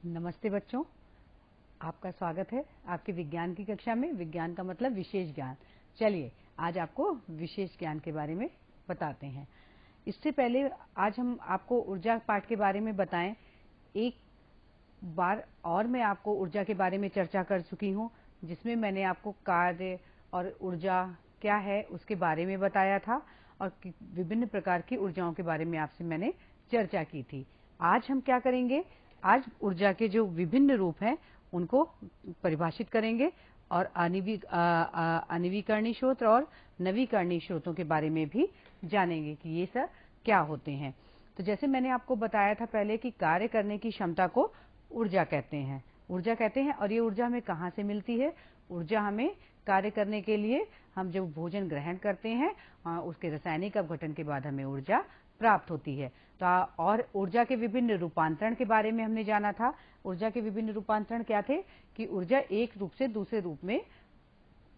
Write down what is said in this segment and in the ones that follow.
नमस्ते बच्चों, आपका स्वागत है आपके विज्ञान की कक्षा में। विज्ञान का मतलब विशेष ज्ञान। चलिए आज आपको विशेष ज्ञान के बारे में बताते हैं। इससे पहले आज हम आपको ऊर्जा पाठ के बारे में बताएं। एक बार और मैं आपको ऊर्जा के बारे में चर्चा कर चुकी हूं, जिसमें मैंने आपको कार्य और ऊर्जा क्या है उसके बारे में बताया था और विभिन्न प्रकार की ऊर्जाओं के बारे में आपसे मैंने चर्चा की थी। आज हम क्या करेंगे, आज ऊर्जा के जो विभिन्न रूप हैं उनको परिभाषित करेंगे और आणविकरणीय स्रोत और नवीकरणीय स्रोतों के बारे में भी जानेंगे कि ये सब क्या होते हैं। तो जैसे मैंने आपको बताया था पहले कि कार्य करने की क्षमता को ऊर्जा कहते हैं, और ये ऊर्जा हमें कहाँ से मिलती है। ऊर्जा हमें कार्य करने के लिए, हम जब भोजन ग्रहण करते हैं उसके रासायनिक अपघटन के बाद हमें ऊर्जा प्राप्त होती है। तो और ऊर्जा के विभिन्न रूपांतरण के बारे में हमने जाना था। ऊर्जा के विभिन्न रूपांतरण क्या थे कि ऊर्जा एक रूप से दूसरे रूप में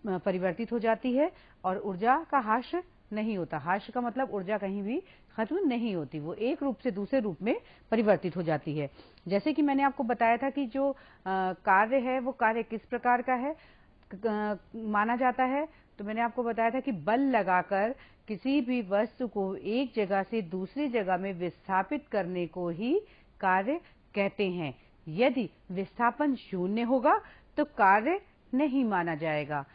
परिवर्तित हो जाती है और ऊर्जा का ह्रास नहीं होता। ह्रास का मतलब ऊर्जा कहीं भी खत्म नहीं होती, वो एक रूप से दूसरे रूप में परिवर्तित हो जाती है। जैसे कि मैंने आपको बताया था कि जो कार्य है वो कार्य किस प्रकार का है माना जाता है। तो मैंने आपको बताया था कि बल लगाकर किसी भी वस्तु को एक जगह से दूसरी जगह में विस्थापित करने को ही कार्य कहते हैं। यदि विस्थापन शून्य होगा तो कार्य नहीं माना जाएगा,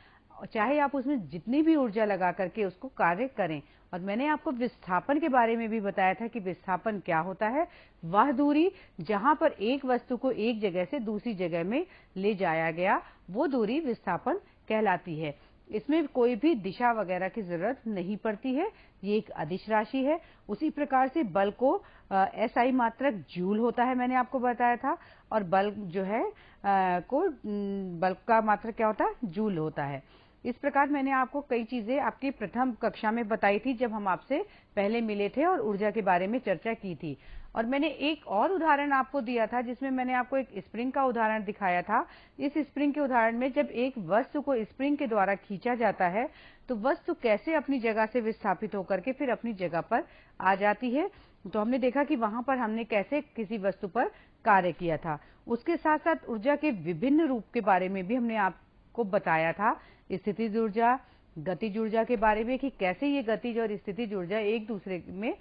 चाहे आप उसमें जितनी भी ऊर्जा लगा करके उसको कार्य करें। और मैंने आपको विस्थापन के बारे में भी बताया था कि विस्थापन क्या होता है। वह दूरी जहां पर एक वस्तु को एक जगह से दूसरी जगह में ले जाया गया, वो दूरी विस्थापन कहलाती है। इसमें कोई भी दिशा वगैरह की जरूरत नहीं पड़ती है, ये एक अदिश राशि है। उसी प्रकार से बल को SI मात्रक जूल होता है, मैंने आपको बताया था। और बल जो है बल का मात्रक क्या होता है, जूल होता है। इस प्रकार मैंने आपको कई चीजें आपकी प्रथम कक्षा में बताई थी जब हम आपसे पहले मिले थे और ऊर्जा के बारे में चर्चा की थी। और मैंने एक और उदाहरण आपको दिया था जिसमें मैंने आपको एक स्प्रिंग का उदाहरण दिखाया था। इस स्प्रिंग के उदाहरण में जब एक वस्तु को स्प्रिंग के द्वारा खींचा जाता है तो वस्तु कैसे अपनी जगह से विस्थापित होकर के फिर अपनी जगह पर आ जाती है। तो हमने देखा कि वहां पर हमने कैसे किसी वस्तु पर कार्य किया था। उसके साथ साथ ऊर्जा के विभिन्न रूप के बारे में भी हमने आपको बताया था। स्थितिज ऊर्जा, गतिज ऊर्जा के बारे में कि कैसे ये गतिज और स्थितिज ऊर्जा एक दूसरे में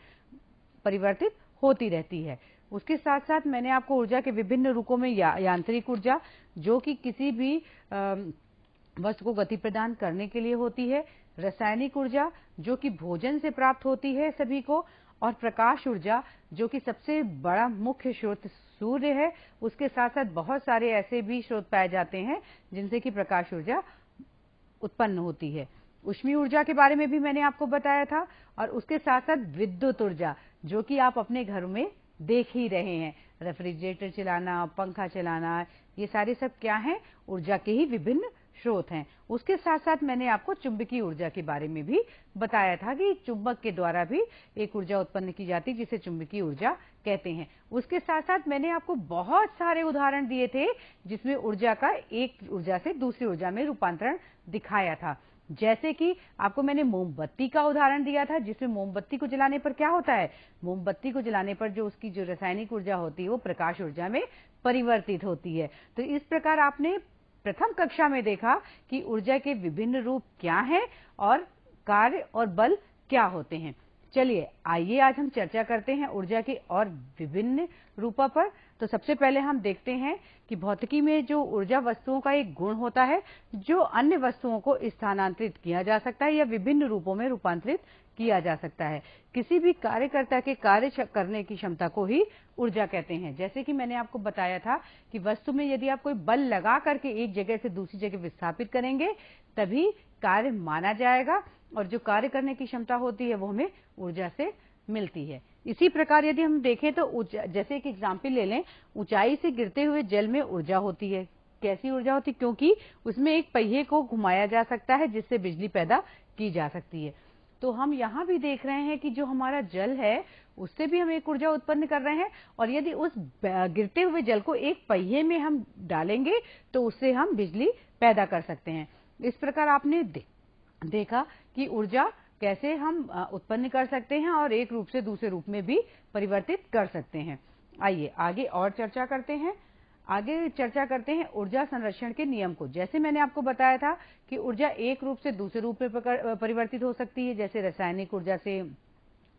परिवर्तित होती रहती है। उसके साथ साथ मैंने आपको ऊर्जा के विभिन्न रूपों में यांत्रिक ऊर्जा जो कि किसी भी वस्तु को गति प्रदान करने के लिए होती है, रासायनिक ऊर्जा जो कि भोजन से प्राप्त होती है सभी को, और प्रकाश ऊर्जा जो कि सबसे बड़ा मुख्य स्रोत सूर्य है। उसके साथ साथ बहुत सारे ऐसे भी स्रोत पाए जाते हैं जिनसे कि प्रकाश ऊर्जा उत्पन्न होती है। ऊष्मीय ऊर्जा के बारे में भी मैंने आपको बताया था। और उसके साथ साथ विद्युत ऊर्जा जो कि आप अपने घर में देख ही रहे हैं, रेफ्रिजरेटर चलाना, पंखा चलाना, ये सारे सब क्या हैं, ऊर्जा के ही विभिन्न स्रोत हैं। उसके साथ साथ मैंने आपको चुंबकीय ऊर्जा के बारे में भी बताया था कि चुंबक के द्वारा भी एक ऊर्जा उत्पन्न की जाती है जिसे चुंबकीय ऊर्जा कहते हैं। उसके साथ साथ मैंने आपको बहुत सारे उदाहरण दिए थे जिसमें ऊर्जा का एक ऊर्जा से दूसरी ऊर्जा में रूपांतरण दिखाया था। जैसे कि आपको मैंने मोमबत्ती का उदाहरण दिया था, जिसमें मोमबत्ती को जलाने पर क्या होता है, मोमबत्ती को जलाने पर जो उसकी जो रासायनिक ऊर्जा होती है वो प्रकाश ऊर्जा में परिवर्तित होती है। तो इस प्रकार आपने प्रथम कक्षा में देखा कि ऊर्जा के विभिन्न रूप क्या हैं और कार्य और बल क्या होते हैं। चलिए आइए आज हम चर्चा करते हैं ऊर्जा के और विभिन्न रूपों पर। तो सबसे पहले हम देखते हैं कि भौतिकी में जो ऊर्जा वस्तुओं का एक गुण होता है जो अन्य वस्तुओं को स्थानांतरित किया जा सकता है या विभिन्न रूपों में रूपांतरित किया जा सकता है। किसी भी कार्यकर्ता के कार्य करने की क्षमता को ही ऊर्जा कहते हैं। जैसे कि मैंने आपको बताया था कि वस्तु में यदि आप कोई बल लगा करके एक जगह से दूसरी जगह विस्थापित करेंगे तभी कार्य माना जाएगा, और जो कार्य करने की क्षमता होती है वो हमें ऊर्जा से मिलती है। इसी प्रकार यदि हम देखें तो जैसे एक एग्जाम्पल ले लें, ऊंचाई से गिरते हुए जल में ऊर्जा होती है। कैसी ऊर्जा होती है, क्योंकि उसमें एक पहिए को घुमाया जा सकता है जिससे बिजली पैदा की जा सकती है। तो हम यहाँ भी देख रहे हैं कि जो हमारा जल है उससे भी हम एक ऊर्जा उत्पन्न कर रहे हैं, और यदि उस गिरते हुए जल को एक पहिए में हम डालेंगे तो उससे हम बिजली पैदा कर सकते हैं। इस प्रकार आपने देखा कि ऊर्जा कैसे हम उत्पन्न कर सकते हैं और एक रूप से दूसरे रूप में भी परिवर्तित कर सकते हैं। आइए आगे और चर्चा करते हैं। आगे चर्चा करते हैं ऊर्जा संरक्षण के नियम को। जैसे मैंने आपको बताया था कि ऊर्जा एक रूप से दूसरे रूप में परिवर्तित हो सकती है, जैसे रासायनिक ऊर्जा से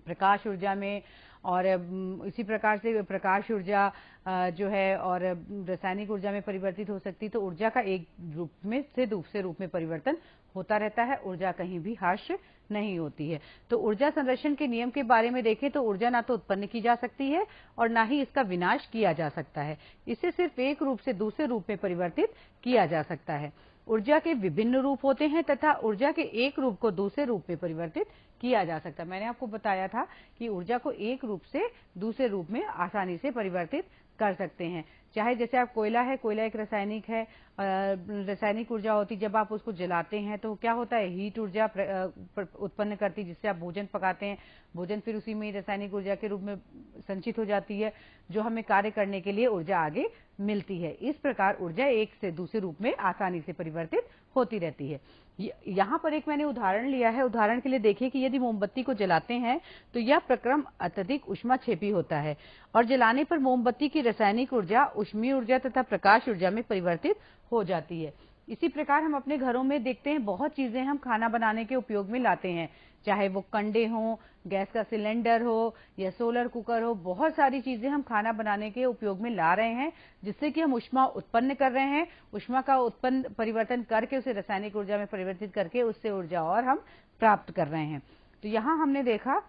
प्रकाश ऊर्जा में, और इसी प्रकार से प्रकाश ऊर्जा जो है और रासायनिक ऊर्जा में परिवर्तित हो सकती है। तो ऊर्जा का एक रूप में से दूसरे रूप में परिवर्तन होता रहता है, ऊर्जा कहीं भी ह्रास नहीं होती है। तो ऊर्जा संरक्षण के नियम के बारे में देखें तो ऊर्जा ना तो उत्पन्न की जा सकती है और ना ही इसका विनाश किया जा सकता है, इसे सिर्फ एक रूप से दूसरे रूप में परिवर्तित किया जा सकता है। ऊर्जा के विभिन्न रूप होते हैं तथा ऊर्जा के एक रूप को दूसरे रूप में परिवर्तित किया जा सकता है। मैंने आपको बताया था कि ऊर्जा को एक रूप से दूसरे रूप में आसानी से परिवर्तित कर सकते हैं। चाहे जैसे आप कोयला है, कोयला एक रासायनिक है, रासायनिक ऊर्जा होती, जब आप उसको जलाते हैं तो क्या होता है, हीट ऊर्जा उत्पन्न करती, जिससे आप भोजन पकाते हैं, भोजन फिर उसी में रासायनिक ऊर्जा के रूप में संचित हो जाती है, जो हमें कार्य करने के लिए ऊर्जा आगे मिलती है। इस प्रकार ऊर्जा एक से दूसरे रूप में आसानी से परिवर्तित होती रहती है। यहाँ पर एक मैंने उदाहरण लिया है। उदाहरण के लिए देखिए कि यदि मोमबत्ती को जलाते हैं तो यह प्रक्रम अत्यधिक ऊष्माक्षेपी होता है और जलाने पर मोमबत्ती की रासायनिक ऊर्जा ऊष्मीय ऊर्जा तथा प्रकाश ऊर्जा में परिवर्तित हो जाती है। इसी प्रकार हम अपने घरों में देखते हैं, बहुत चीजें हम खाना बनाने के उपयोग में लाते हैं, चाहे वो कंडे हो, गैस का सिलेंडर हो या सोलर कुकर हो, बहुत सारी चीजें हम खाना बनाने के उपयोग में ला रहे हैं, जिससे कि हम ऊष्मा उत्पन्न कर रहे हैं। ऊष्मा का उत्पन्न परिवर्तन करके उसे रासायनिक ऊर्जा में परिवर्तित करके उससे ऊर्जा और हम प्राप्त कर रहे हैं। तो यहाँ हमने देखा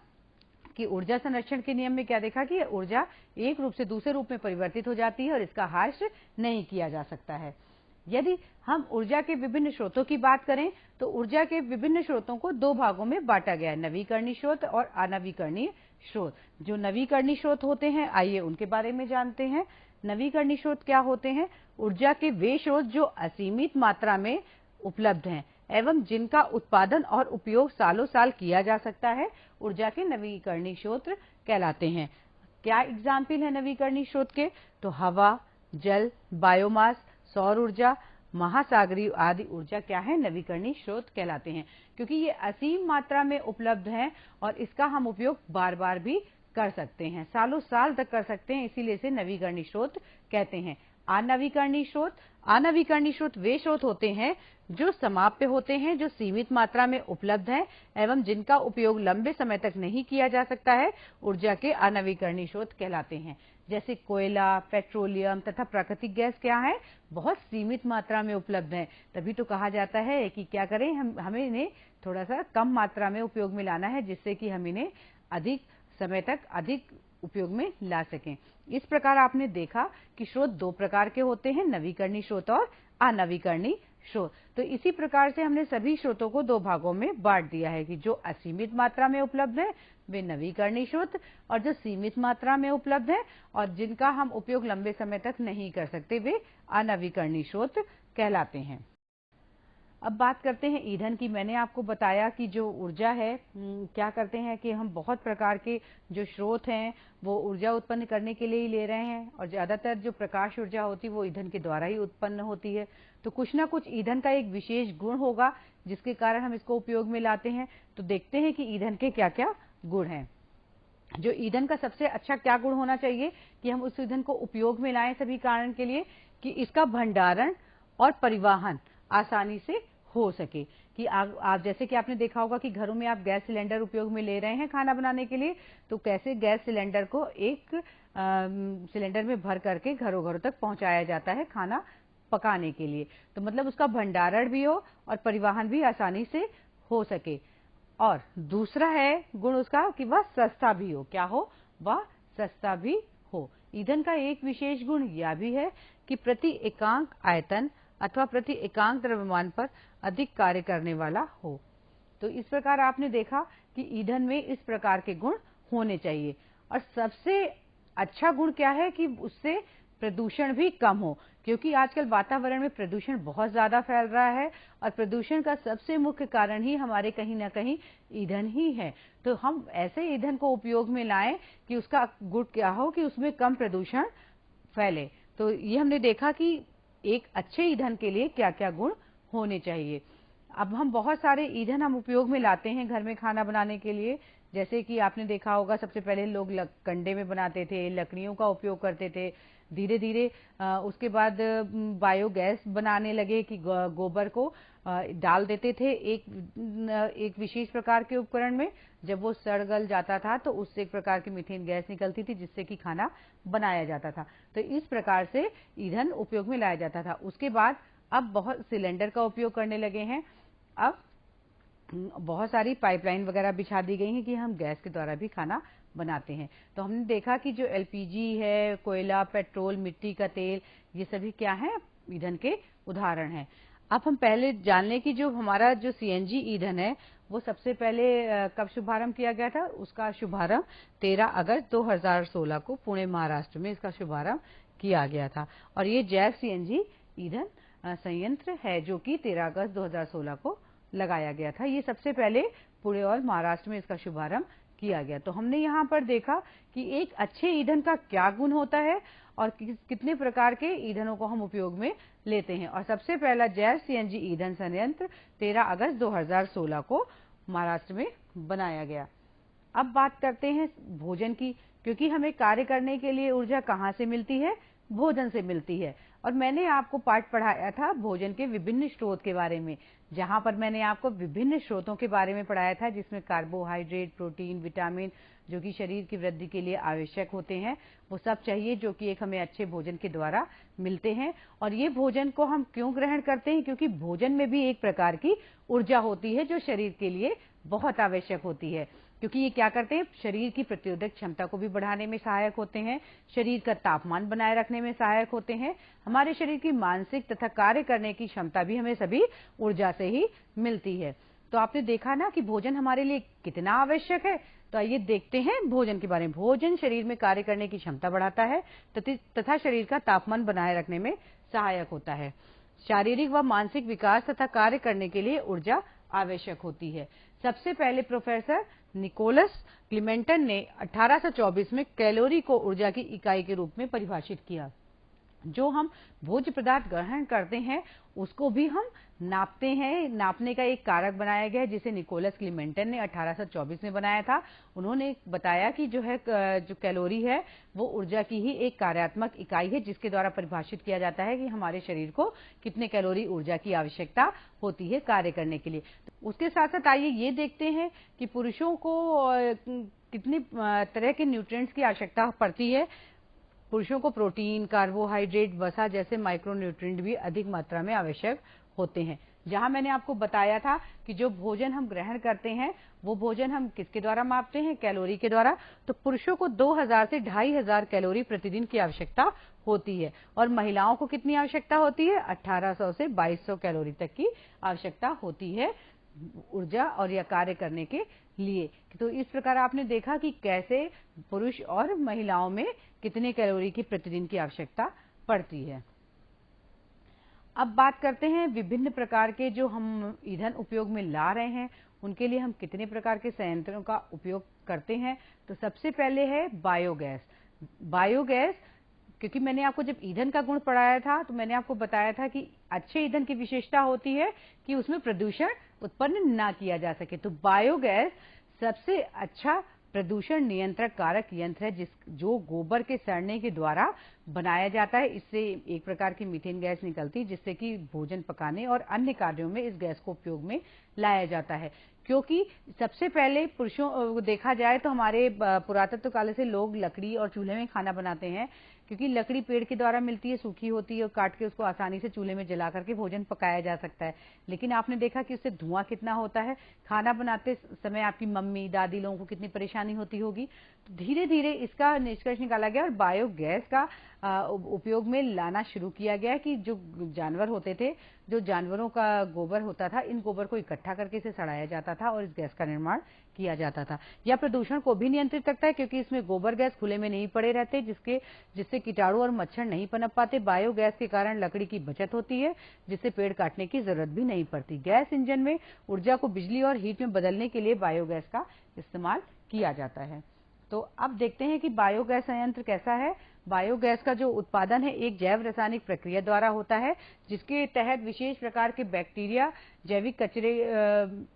कि ऊर्जा संरक्षण के नियम में क्या देखा कि ऊर्जा एक रूप से दूसरे रूप में परिवर्तित हो जाती है और इसका ह्रास नहीं किया जा सकता है। यदि हम ऊर्जा के विभिन्न स्रोतों की बात करें तो ऊर्जा के विभिन्न स्रोतों को दो भागों में बांटा गया है, नवीकरणीय स्रोत और अनवीकरणीय स्रोत। जो नवीकरणीय स्रोत होते हैं, आइए उनके बारे में जानते हैं। नवीकरणीय स्रोत क्या होते हैं? ऊर्जा के वे स्रोत जो असीमित मात्रा में उपलब्ध हैं एवं जिनका उत्पादन और उपयोग सालों साल किया जा सकता है, ऊर्जा के नवीकरणीय स्रोत कहलाते हैं। क्या एग्जाम्पल है नवीकरणीय स्रोत के? तो हवा, जल, बायोमास, सौर ऊर्जा, महासागरीय आदि ऊर्जा क्या है? नवीकरणीय स्रोत कहलाते हैं, क्योंकि ये असीम मात्रा में उपलब्ध हैं और इसका हम उपयोग बार बार भी कर सकते हैं, सालों साल तक कर सकते हैं, इसीलिए इसे नवीकरणीय स्रोत कहते हैं। अनवीकरणीय स्रोत, अनवीकरणीय स्रोत वे स्रोत होते हैं जो समाप्य होते हैं, जो सीमित मात्रा में उपलब्ध हैं एवं जिनका उपयोग लंबे समय तक नहीं किया जा सकता है, ऊर्जा के अनवीकरणीय स्रोत कहलाते हैं। जैसे कोयला, पेट्रोलियम तथा प्राकृतिक गैस क्या है? बहुत सीमित मात्रा में उपलब्ध है, तभी तो कहा जाता है कि क्या करें, हमें इन्हें थोड़ा सा कम मात्रा में उपयोग में लाना है, जिससे कि हम इन्हें अधिक समय तक अधिक उपयोग में ला सकें। इस प्रकार आपने देखा कि स्रोत दो प्रकार के होते हैं, नवीकरणीय स्रोत और अनवीकरणीय स्रोत। तो इसी प्रकार से हमने सभी स्रोतों को दो भागों में बांट दिया है कि जो असीमित मात्रा में उपलब्ध है वे नवीकरणीय स्रोत, और जो सीमित मात्रा में उपलब्ध है और जिनका हम उपयोग लंबे समय तक नहीं कर सकते, वे अनवीकरणीय स्रोत कहलाते हैं। अब बात करते हैं ईंधन की। मैंने आपको बताया कि जो ऊर्जा है, क्या करते हैं कि हम बहुत प्रकार के जो स्रोत हैं वो ऊर्जा उत्पन्न करने के लिए ही ले रहे हैं, और ज्यादातर जो प्रकाश ऊर्जा होती है वो ईंधन के द्वारा ही उत्पन्न होती है। तो कुछ ना कुछ ईंधन का एक विशेष गुण होगा जिसके कारण हम इसको उपयोग में लाते हैं। तो देखते हैं कि ईंधन के क्या क्या गुण हैं। जो ईंधन का सबसे अच्छा क्या गुण होना चाहिए कि हम उस ईंधन को उपयोग में लाएं सभी कारण के लिए, कि इसका भंडारण और परिवहन आसानी से हो सके। कि आप जैसे कि आपने देखा होगा कि घरों में आप गैस सिलेंडर उपयोग में ले रहे हैं खाना बनाने के लिए, तो कैसे गैस सिलेंडर को एक सिलेंडर में भर करके घरों घरों तक पहुंचाया जाता है खाना पकाने के लिए। तो मतलब उसका भंडारण भी हो और परिवहन भी आसानी से हो सके। और दूसरा है गुण उसका कि वह सस्ता भी हो। क्या हो? वह सस्ता भी हो। ईंधन का एक विशेष गुण यह भी है कि प्रति एकांक आयतन अथवा प्रति एकांक द्रव्यमान पर अधिक कार्य करने वाला हो। तो इस प्रकार आपने देखा कि ईंधन में इस प्रकार के गुण होने चाहिए। और सबसे अच्छा गुण क्या है कि उससे प्रदूषण भी कम हो, क्योंकि आजकल वातावरण में प्रदूषण बहुत ज्यादा फैल रहा है और प्रदूषण का सबसे मुख्य कारण ही हमारे कहीं ना कहीं ईंधन ही है। तो हम ऐसे ईंधन को उपयोग में लाएं कि उसका गुण क्या हो कि उसमें कम प्रदूषण फैले। तो ये हमने देखा कि एक अच्छे ईंधन के लिए क्या क्या गुण होने चाहिए। अब हम बहुत सारे ईंधन हम उपयोग में लाते हैं घर में खाना बनाने के लिए, जैसे कि आपने देखा होगा सबसे पहले लोग कंडे में बनाते थे, लकड़ियों का उपयोग करते थे। धीरे धीरे उसके बाद बायोगैस बनाने लगे कि गोबर को डाल देते थे एक विशेष प्रकार के उपकरण में। जब वो सड़ गल जाता था तो उससे एक प्रकार की मीथेन गैस निकलती थी जिससे कि खाना बनाया जाता था। तो इस प्रकार से ईंधन उपयोग में लाया जाता था। उसके बाद अब बहुत सिलेंडर का उपयोग करने लगे हैं। अब बहुत सारी पाइपलाइन वगैरह बिछा दी गई हैं कि हम गैस के द्वारा भी खाना बनाते हैं। तो हमने देखा कि जो एलपीजी है, कोयला, पेट्रोल, मिट्टी का तेल, ये सभी क्या है, ईंधन के उदाहरण हैं। अब हम पहले जान लें कि जो हमारा जो सीएनजी ईंधन है वो सबसे पहले कब शुभारंभ किया गया था। उसका शुभारंभ 13 अगस्त 2016 को पुणे महाराष्ट्र में इसका शुभारंभ किया गया था। और ये जैव सीएनजी ईंधन संयंत्र है जो कि 13 अगस्त 2016 को लगाया गया था। ये सबसे पहले पुणे और महाराष्ट्र में इसका शुभारंभ किया गया। तो हमने यहाँ पर देखा कि एक अच्छे ईंधन का क्या गुण होता है और कितने प्रकार के ईंधनों को हम उपयोग में लेते हैं। और सबसे पहला जैव सीएनजी ईंधन संयंत्र 13 अगस्त 2016 को महाराष्ट्र में बनाया गया। अब बात करते हैं भोजन की, क्योंकि हमें कार्य करने के लिए ऊर्जा कहाँ से मिलती है, भोजन से मिलती है। और मैंने आपको पाठ पढ़ाया था भोजन के विभिन्न स्रोत के बारे में, जहां पर मैंने आपको विभिन्न स्रोतों के बारे में पढ़ाया था जिसमें कार्बोहाइड्रेट, प्रोटीन, विटामिन जो कि शरीर की वृद्धि के लिए आवश्यक होते हैं, वो सब चाहिए जो कि एक हमें अच्छे भोजन के द्वारा मिलते हैं। और ये भोजन को हम क्यों ग्रहण करते हैं, क्योंकि भोजन में भी एक प्रकार की ऊर्जा होती है जो शरीर के लिए बहुत आवश्यक होती है। क्योंकि ये क्या करते हैं, शरीर की प्रतिरोधक क्षमता को भी बढ़ाने में सहायक होते हैं, शरीर का तापमान बनाए रखने में सहायक होते हैं, हमारे शरीर की मानसिक तथा कार्य करने की क्षमता भी हमें सभी ऊर्जा से ही मिलती है। तो आपने देखा ना कि भोजन हमारे लिए कितना आवश्यक है। तो आइए देखते हैं भोजन के बारे में। भोजन शरीर में कार्य करने की क्षमता बढ़ाता है तथा शरीर का तापमान बनाए रखने में सहायक होता है। शारीरिक व मानसिक विकास तथा कार्य करने के लिए ऊर्जा आवश्यक होती है। सबसे पहले प्रोफेसर निकोलस क्लीमेंटन ने 1824 में कैलोरी को ऊर्जा की इकाई के रूप में परिभाषित किया। जो हम भोज्य पदार्थ ग्रहण करते हैं उसको भी हम नापते हैं। नापने का एक कारक बनाया गया है जिसे निकोलस क्लीमेंटन ने 1824 में बनाया था। उन्होंने बताया कि जो कैलोरी है वो ऊर्जा की ही एक कार्यात्मक इकाई है जिसके द्वारा परिभाषित किया जाता है कि हमारे शरीर को कितने कैलोरी ऊर्जा की आवश्यकता होती है कार्य करने के लिए। उसके साथ साथ आइए ये देखते हैं कि पुरुषों को कितनी तरह के न्यूट्रिएंट्स की आवश्यकता पड़ती है। पुरुषों को प्रोटीन, कार्बोहाइड्रेट, वसा जैसे माइक्रोन्यूट्रिएंट भी अधिक मात्रा में आवश्यक होते हैं। जहां मैंने आपको बताया था कि जो भोजन हम ग्रहण करते हैं वो भोजन हम किसके द्वारा मापते हैं, कैलोरी के द्वारा। तो पुरुषों को 2000 से 2500 कैलोरी प्रतिदिन की आवश्यकता होती है और महिलाओं को कितनी आवश्यकता होती है, 1800 से 2200 कैलोरी तक की आवश्यकता होती है ऊर्जा और या कार्य करने के लिए। तो इस प्रकार आपने देखा कि कैसे पुरुष और महिलाओं में कितने कैलोरी की प्रतिदिन की आवश्यकता पड़ती है। अब बात करते हैं विभिन्न प्रकार के जो हम ईंधन उपयोग में ला रहे हैं उनके लिए हम कितने प्रकार के संयंत्रों का उपयोग करते हैं। तो सबसे पहले है बायोगैस। बायोगैस, क्योंकि मैंने आपको जब ईंधन का गुण पढ़ाया था तो मैंने आपको बताया था कि अच्छे ईंधन की विशेषता होती है कि उसमें प्रदूषण उत्पन्न ना किया जा सके। तो बायोगैस सबसे अच्छा प्रदूषण नियंत्रण कारक यंत्र है जो गोबर के सड़ने के द्वारा बनाया जाता है। इससे एक प्रकार की मीथेन गैस निकलती है जिससे कि भोजन पकाने और अन्य कार्यों में इस गैस को उपयोग में लाया जाता है। क्योंकि सबसे पहले पुरुषों देखा जाए तो हमारे पुरातत्व काल से लोग लकड़ी और चूल्हे में खाना बनाते हैं, क्योंकि लकड़ी पेड़ के द्वारा मिलती है, सूखी होती है और काट के उसको आसानी से चूल्हे में जला करके भोजन पकाया जा सकता है। लेकिन आपने देखा कि उससे धुआं कितना होता है। खाना बनाते समय आपकी मम्मी दादी लोगों को कितनी परेशानी होती होगी। तो धीरे धीरे इसका निष्कर्ष निकाला गया और बायोगैस का उपयोग में लाना शुरू किया गया कि जो जानवर होते थे, जो जानवरों का गोबर होता था, इन गोबर को इकट्ठा करके इसे सड़ाया जाता था और इस गैस का निर्माण किया जाता था। यह प्रदूषण को भी नियंत्रित करता है क्योंकि इसमें गोबर गैस खुले में नहीं पड़े रहते जिससे कीटाणु और मच्छर नहीं पनप पाते। बायोगैस के कारण लकड़ी की बचत होती है जिससे पेड़ काटने की जरूरत भी नहीं पड़ती। गैस इंजन में ऊर्जा को बिजली और हीट में बदलने के लिए बायोगैस का इस्तेमाल किया जाता है। तो अब देखते हैं कि बायोगैस संयंत्र कैसा है। बायोगैस का जो उत्पादन है एक जैव रासायनिक प्रक्रिया द्वारा होता है जिसके तहत विशेष प्रकार के बैक्टीरिया जैविक कचरे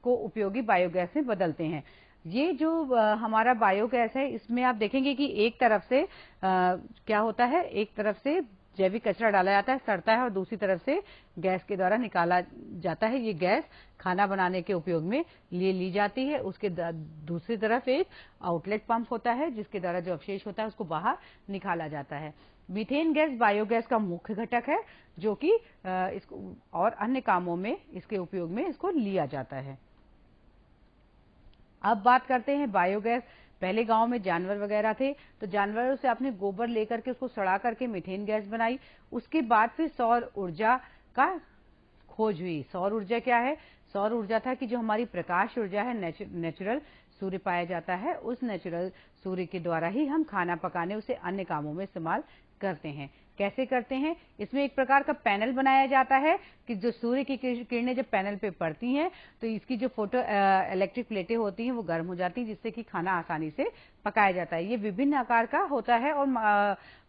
को उपयोगी बायोगैस में बदलते हैं। ये जो हमारा बायोगैस है, इसमें आप देखेंगे कि एक तरफ से क्या होता है, एक तरफ से जैविक कचरा डाला जाता है, सड़ता है, और दूसरी तरफ से गैस के द्वारा निकाला जाता है। ये गैस खाना बनाने के उपयोग में ली जाती है। उसके दूसरी तरफ एक आउटलेट पंप होता है, जिसके द्वारा जो अवशेष होता है उसको बाहर निकाला जाता है। मीथेन गैस बायोगैस का मुख्य घटक है, जो कि इसको और अन्य कामों में इसके उपयोग में इसको लिया जाता है। अब बात करते हैं बायोगैस। पहले गांव में जानवर वगैरह थे, तो जानवरों से आपने गोबर लेकर के उसको सड़ा करके मीथेन गैस बनाई। उसके बाद फिर सौर ऊर्जा का खोज हुई। सौर ऊर्जा क्या है? सौर ऊर्जा था कि जो हमारी प्रकाश ऊर्जा है, नेचुरल सूर्य पाया जाता है, उस नेचुरल सूर्य के द्वारा ही हम खाना पकाने, उसे अन्य कामों में इस्तेमाल करते हैं। कैसे करते हैं? इसमें एक प्रकार का पैनल बनाया जाता है कि जो सूर्य की किरणें जब पैनल पे पड़ती हैं तो इसकी जो फोटो इलेक्ट्रिक प्लेटें होती हैं वो गर्म हो जाती हैं, जिससे कि खाना आसानी से पकाया जाता है। ये विभिन्न आकार का होता है और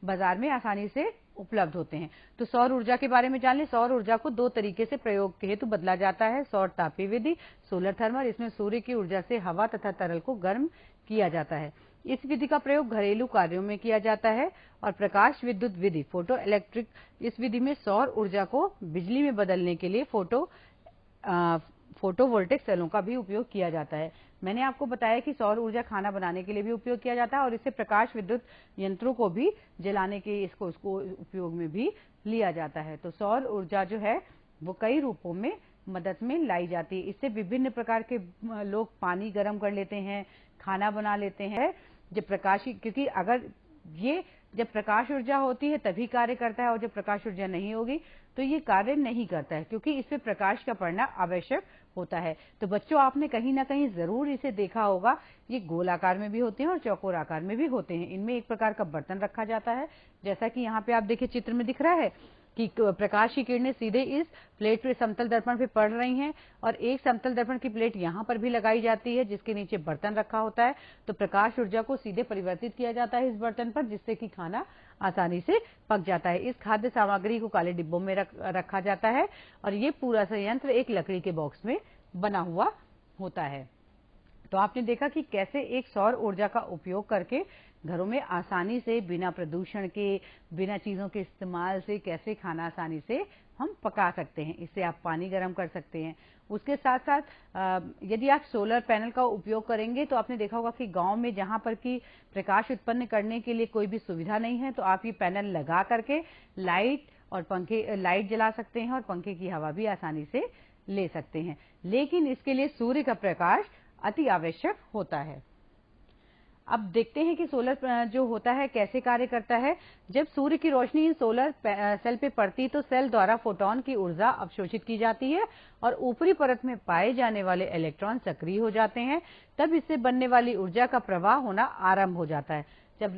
बाजार में आसानी से उपलब्ध होते हैं। तो सौर ऊर्जा के बारे में जान लें। सौर ऊर्जा को दो तरीके से प्रयोग के हेतु बदला जाता है। सौर तापीय विधि, सोलर थर्मल, इसमें सूर्य की ऊर्जा से हवा तथा तरल को गर्म किया जाता है। इस विधि का प्रयोग घरेलू कार्यों में किया जाता है। और प्रकाश विद्युत विधि, फोटो इलेक्ट्रिक, इस विधि में सौर ऊर्जा को बिजली में बदलने के लिए फोटोवोल्टिक सेलों का भी उपयोग किया जाता है। मैंने आपको बताया कि सौर ऊर्जा खाना बनाने के लिए भी उपयोग किया जाता है, और इससे प्रकाश विद्युत यंत्रों को भी जलाने के इसको उपयोग में भी लिया जाता है। तो सौर ऊर्जा जो है वो कई रूपों में मदद में लाई जाती है। इससे विभिन्न प्रकार के लोग पानी गर्म कर लेते हैं, खाना बना लेते हैं। जब क्योंकि अगर ये जब प्रकाश ऊर्जा होती है तभी कार्य करता है, और जब प्रकाश ऊर्जा नहीं होगी तो ये कार्य नहीं करता है, क्योंकि इसमें प्रकाश का पड़ना आवश्यक होता है। तो बच्चों, आपने कहीं ना कहीं जरूर इसे देखा होगा। ये गोल आकार में भी होते हैं और चौकोर आकार में भी होते हैं। इनमें एक प्रकार का बर्तन रखा जाता है, जैसा कि यहाँ पे आप देखिए चित्र में दिख रहा है कि प्रकाश की किरणें सीधे इस प्लेट पे, समतल दर्पण पे पड़ रही हैं, और एक समतल दर्पण की प्लेट यहाँ पर भी लगाई जाती है, जिसके नीचे बर्तन रखा होता है। तो प्रकाश ऊर्जा को सीधे परिवर्तित किया जाता है इस बर्तन पर, जिससे कि खाना आसानी से पक जाता है। इस खाद्य सामग्री को काले डिब्बों में रखा जाता है, और ये पूरा संयंत्र एक लकड़ी के बॉक्स में बना हुआ होता है। तो आपने देखा कि कैसे एक सौर ऊर्जा का उपयोग करके घरों में आसानी से, बिना प्रदूषण के, बिना चीजों के इस्तेमाल से, कैसे खाना आसानी से हम पका सकते हैं। इससे आप पानी गर्म कर सकते हैं। उसके साथ साथ यदि आप सोलर पैनल का उपयोग करेंगे तो आपने देखा होगा कि गांव में जहां पर कि प्रकाश उत्पन्न करने के लिए कोई भी सुविधा नहीं है, तो आप ये पैनल लगा करके लाइट जला सकते हैं और पंखे की हवा भी आसानी से ले सकते हैं। लेकिन इसके लिए सूर्य का प्रकाश अति आवश्यक होता है। अब देखते हैं कि सोलर जो होता है कैसे कार्य करता है। जब सूर्य की रोशनी इन सोलर सेल पे पड़ती तो सेल द्वारा फोटोन की ऊर्जा अवशोषित की जाती है, और ऊपरी परत में पाए जाने वाले इलेक्ट्रॉन सक्रिय हो जाते हैं। तब इससे बनने वाली ऊर्जा का प्रवाह होना आरंभ हो जाता है। जब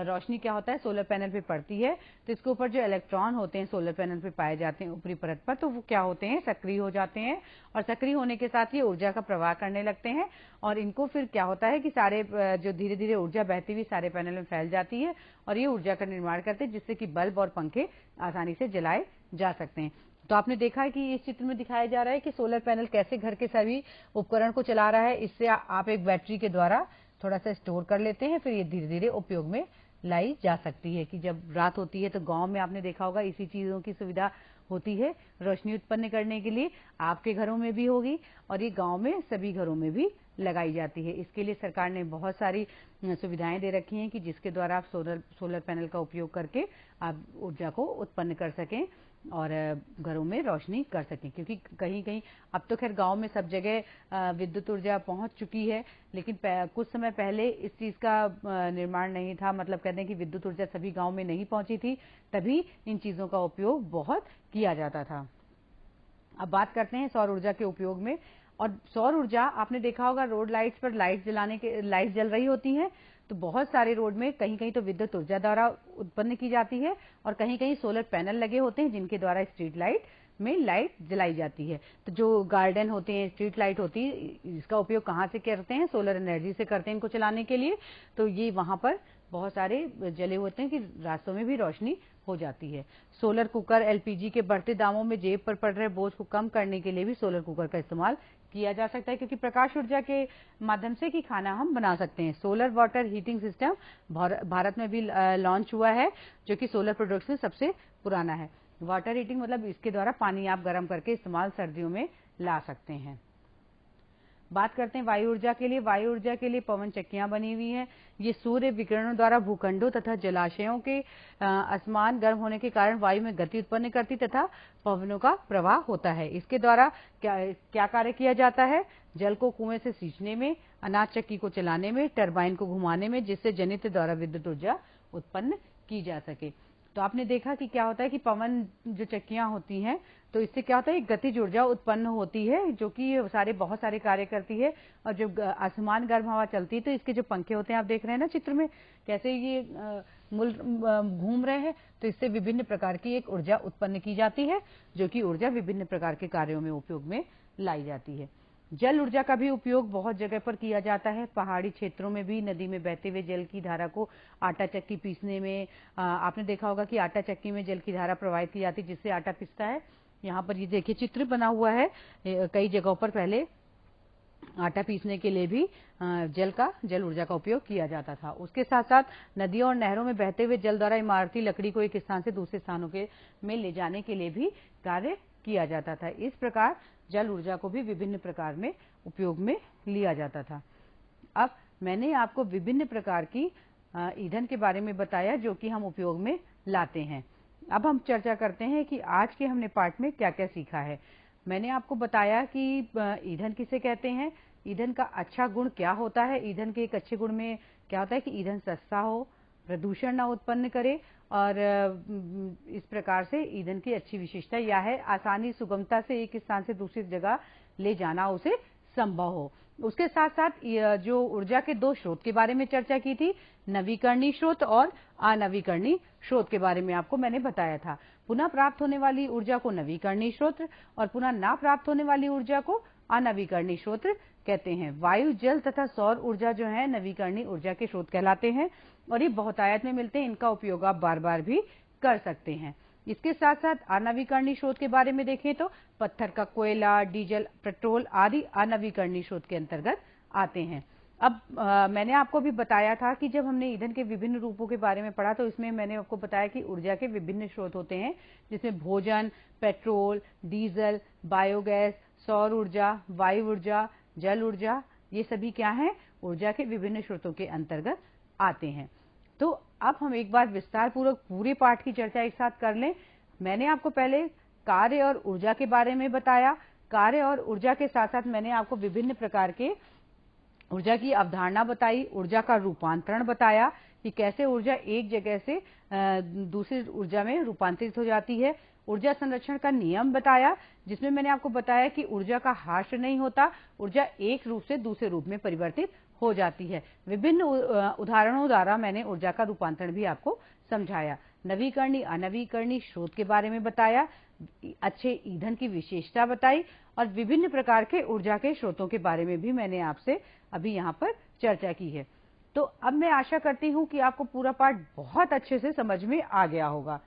रोशनी क्या होता है, सोलर पैनल पे पड़ती है, तो इसके ऊपर जो इलेक्ट्रॉन होते हैं सोलर पैनल पे पाए जाते हैं ऊपरी परत पर, तो वो क्या होते हैं, सक्रिय हो जाते हैं, और सक्रिय होने के साथ ये ऊर्जा का प्रवाह करने लगते हैं। और इनको फिर क्या होता है कि सारे जो धीरे धीरे ऊर्जा बहती हुई सारे पैनल में फैल जाती है, और ये ऊर्जा का निर्माण करते हैं, जिससे कि बल्ब और पंखे आसानी से जलाए जा सकते हैं। तो आपने देखा है कि इस चित्र में दिखाया जा रहा है कि सोलर पैनल कैसे घर के सभी उपकरण को चला रहा है। इससे आप एक बैटरी के द्वारा थोड़ा सा स्टोर कर लेते हैं, फिर ये धीरे धीरे उपयोग में लाई जा सकती है। कि जब रात होती है तो गांव में आपने देखा होगा इसी चीजों की सुविधा होती है रोशनी उत्पन्न करने के लिए। आपके घरों में भी होगी, और ये गांव में सभी घरों में भी लगाई जाती है। इसके लिए सरकार ने बहुत सारी सुविधाएं दे रखी हैं कि जिसके द्वारा आप सोलर पैनल का उपयोग करके आप ऊर्जा को उत्पन्न कर सकें और घरों में रोशनी कर सकें। क्योंकि कहीं कहीं अब तो खैर गांव में सब जगह विद्युत ऊर्जा पहुंच चुकी है, लेकिन कुछ समय पहले इस चीज का निर्माण नहीं था। मतलब कहते हैं कि विद्युत ऊर्जा सभी गांव में नहीं पहुंची थी, तभी इन चीजों का उपयोग बहुत किया जाता था। अब बात करते हैं सौर ऊर्जा के उपयोग में। और सौर ऊर्जा आपने देखा होगा रोड लाइट्स पर लाइट जल रही होती हैं, तो बहुत सारे रोड में कहीं कहीं तो विद्युत ऊर्जा द्वारा उत्पन्न की जाती है, और कहीं कहीं सोलर पैनल लगे होते हैं जिनके द्वारा स्ट्रीट लाइट में लाइट जलाई जाती है। तो जो गार्डन होते हैं, स्ट्रीट लाइट होती है, इसका उपयोग कहाँ से करते हैं, सोलर एनर्जी से करते हैं इनको चलाने के लिए। तो ये वहां पर बहुत सारे जले होते हैं कि रास्तों में भी रोशनी हो जाती है। सोलर कुकर, एलपीजी के बढ़ते दामों में जेब पर पड़ रहे बोझ को कम करने के लिए भी सोलर कुकर का इस्तेमाल किया जा सकता है, क्योंकि प्रकाश ऊर्जा के माध्यम से कि खाना हम बना सकते हैं। Solar water heating system Bharat में भी लॉन्च हुआ है, जो कि सोलर प्रोडक्ट्स में सबसे पुराना है। वाटर हीटिंग मतलब इसके द्वारा पानी आप गर्म करके इस्तेमाल सर्दियों में ला सकते हैं। बात करते हैं वायु ऊर्जा के लिए। वायु ऊर्जा के लिए पवन चक्कियां बनी हुई हैं। ये सूर्य विकिरणों द्वारा भूखंडों तथा जलाशयों के आसमान गर्म होने के कारण वायु में गति उत्पन्न करती तथा पवनों का प्रवाह होता है। इसके द्वारा क्या कार्य किया जाता है? जल को कुएं से सींचने में, अनाज चक्की को चलाने में, टरबाइन को घुमाने में, जिससे जनित्र द्वारा विद्युत ऊर्जा उत्पन्न की जा सके। तो आपने देखा कि क्या होता है कि पवन जो चक्कियां होती हैं, तो इससे क्या होता है, एक गतिज ऊर्जा उत्पन्न होती है, जो कि बहुत सारे कार्य करती है। और जब आसमान गर्म हवा चलती है, तो इसके जो पंखे होते हैं, आप देख रहे हैं ना चित्र में कैसे ये घूम रहे हैं, तो इससे विभिन्न प्रकार की एक ऊर्जा उत्पन्न की जाती है, जो कि ऊर्जा विभिन्न प्रकार के कार्यों में उपयोग में लाई जाती है। जल ऊर्जा का भी उपयोग बहुत जगह पर किया जाता है। पहाड़ी क्षेत्रों में भी नदी में बहते हुए जल की धारा को आटा चक्की पीसने में, आपने देखा होगा कि आटा चक्की में जल की धारा प्रवाहित की जाती है, जिससे आटा पिसता है। यहाँ पर ये देखिए चित्र बना हुआ है। कई जगहों पर पहले आटा पीसने के लिए भी जल ऊर्जा का उपयोग किया जाता था। उसके साथ साथ नदियों और नहरों में बहते हुए जल द्वारा इमारती लकड़ी को एक स्थान से दूसरे स्थानों में ले जाने के लिए भी कार्य किया जाता था। इस प्रकार जल ऊर्जा को भी विभिन्न प्रकार में उपयोग में लिया जाता था। अब मैंने आपको विभिन्न प्रकार की ईंधन के बारे में बताया, जो कि हम उपयोग में लाते हैं। अब हम चर्चा करते हैं कि आज के हमने पाठ में क्या क्या सीखा है। मैंने आपको बताया कि ईंधन किसे कहते हैं, ईंधन का अच्छा गुण क्या होता है। ईंधन के एक अच्छे गुण में क्या होता है कि ईंधन सस्ता हो, प्रदूषण ना उत्पन्न करे, और इस प्रकार से ईंधन की अच्छी विशेषता यह है, आसानी सुगमता से एक स्थान से दूसरी जगह ले जाना उसे संभव हो। उसके साथ साथ जो ऊर्जा के दो स्रोत के बारे में चर्चा की थी, नवीकरणीय स्रोत और अनवीकरणीय स्रोत के बारे में आपको मैंने बताया था। पुनः प्राप्त होने वाली ऊर्जा को नवीकरणीय स्रोत और पुनः ना प्राप्त होने वाली ऊर्जा को अनवीकरणीय स्रोत कहते हैं। वायु, जल तथा सौर ऊर्जा जो है नवीकरणीय ऊर्जा के स्रोत कहलाते हैं, और ये बहुतायत में मिलते हैं। इनका उपयोग आप बार बार भी कर सकते हैं। इसके साथ साथ अनवीकरणीय स्रोत के बारे में देखें तो पत्थर का कोयला, डीजल, पेट्रोल आदि अनवीकरणीय स्रोत के अंतर्गत आते हैं। अब मैंने आपको भी बताया था कि जब हमने ईंधन के विभिन्न रूपों के बारे में पढ़ा, तो इसमें मैंने आपको बताया कि ऊर्जा के विभिन्न स्रोत होते हैं, जिसमें भोजन, पेट्रोल, डीजल, बायोगैस, सौर ऊर्जा, वायु ऊर्जा, जल ऊर्जा, ये सभी क्या हैं, ऊर्जा के विभिन्न स्रोतों के अंतर्गत आते हैं। तो अब हम एक बार विस्तार पूर्वक पूरे पाठ की चर्चा एक साथ कर लें। मैंने आपको पहले कार्य और ऊर्जा के बारे में बताया। कार्य और ऊर्जा के साथ साथ मैंने आपको विभिन्न प्रकार के ऊर्जा की अवधारणा बताई, ऊर्जा का रूपांतरण बताया कि कैसे ऊर्जा एक जगह से दूसरी ऊर्जा में रूपांतरित हो जाती है। ऊर्जा संरक्षण का नियम बताया, जिसमें मैंने आपको बताया कि ऊर्जा का ह्रास नहीं होता, ऊर्जा एक रूप से दूसरे रूप में परिवर्तित हो जाती है। विभिन्न उदाहरणों द्वारा मैंने ऊर्जा का रूपांतरण भी आपको समझाया। नवीकरणीय अनवीकरणीय स्रोत के बारे में बताया, अच्छे ईंधन की विशेषता बताई, और विभिन्न प्रकार के ऊर्जा के स्रोतों के बारे में भी मैंने आपसे अभी यहाँ पर चर्चा की है। तो अब मैं आशा करती हूँ कि आपको पूरा पाठ बहुत अच्छे से समझ में आ गया होगा।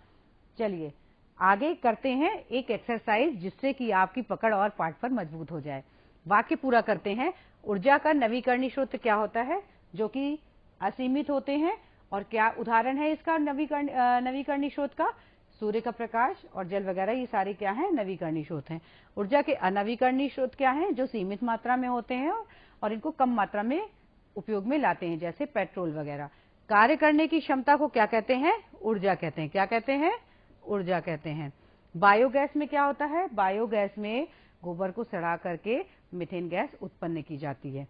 चलिए आगे करते हैं एक एक्सरसाइज, जिससे कि आपकी पकड़ और पाठ पर मजबूत हो जाए। वाक्य पूरा करते हैं। ऊर्जा का नवीकरणीय स्रोत क्या होता है, जो कि असीमित होते हैं, और क्या उदाहरण है इसका नवीकरणीय स्रोत का? सूर्य का प्रकाश और जल वगैरह, ये सारे क्या हैं, नवीकरणीय स्रोत हैं। ऊर्जा के अनवीकरणीय स्रोत क्या हैं, जो सीमित मात्रा में होते हैं और इनको कम मात्रा में उपयोग में लाते हैं, जैसे पेट्रोल वगैरह। कार्य करने की क्षमता को क्या कहते हैं, ऊर्जा कहते हैं। क्या कहते हैं, ऊर्जा कहते हैं। बायोगैस में क्या होता है, बायोगैस में गोबर को सड़ा करके मीथेन गैस उत्पन्न की जाती है।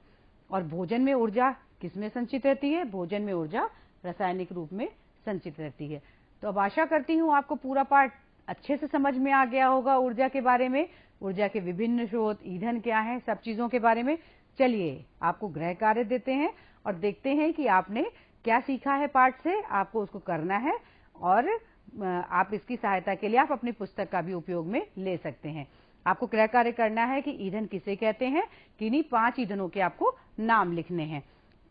और भोजन में ऊर्जा किसमें संचित रहती है, भोजन में ऊर्जा रासायनिक रूप में संचित रहती है। तो अब आशा करती हूँ आपको पूरा पाठ अच्छे से समझ में आ गया होगा ऊर्जा के बारे में, ऊर्जा के विभिन्न स्रोत, ईंधन क्या है, सब चीजों के बारे में। चलिए आपको गृह कार्य देते हैं और देखते हैं कि आपने क्या सीखा है पाठ से। आपको उसको करना है, और आप इसकी सहायता के लिए आप अपनी पुस्तक का भी उपयोग में ले सकते हैं। आपको गृह कार्य करना है कि ईंधन किसे कहते हैं, किन्हीं 5 ईंधनों के आपको नाम लिखने हैं।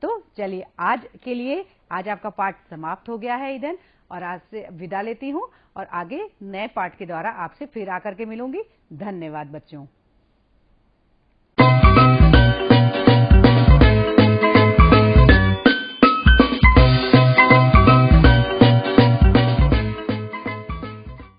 तो चलिए आज के लिए, आज आपका पाठ समाप्त हो गया है ईंधन, और आज से विदा लेती हूँ, और आगे नए पाठ के द्वारा आपसे फिर आकर के मिलूंगी। धन्यवाद बच्चों।